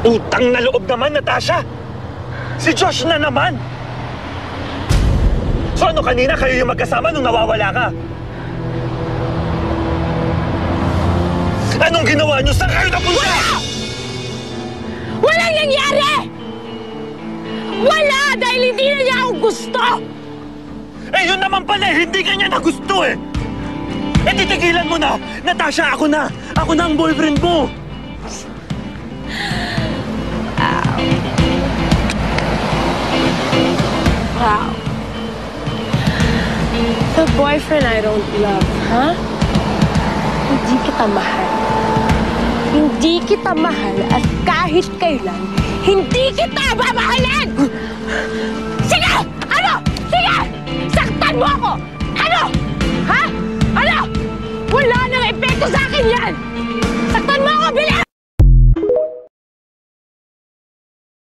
Utang na loob naman, Natasha! Si Josh na naman! So ano, kanina kayo yung magkasama nung nawawala ka? Anong ginawa niyo? Saan kayo napunta? Wala! Walang nangyari! Wala! Dahil hindi na niya ako gusto! Eh, yun naman pala eh! Hindi ka niya na gusto eh! Eh, titigilan mo na! Natasha, ako na! Ako na ang boyfriend mo! Wow. The boyfriend I don't love, huh? Hindi kita mahal. Hindi kita mahal at kahit kailan, hindi kita mamahalin! Sige! Ano? Sige! Saktan mo ako! Ano? Ha? Ano? Wala nang epekto sa akin yan! Saktan mo ako, bilis!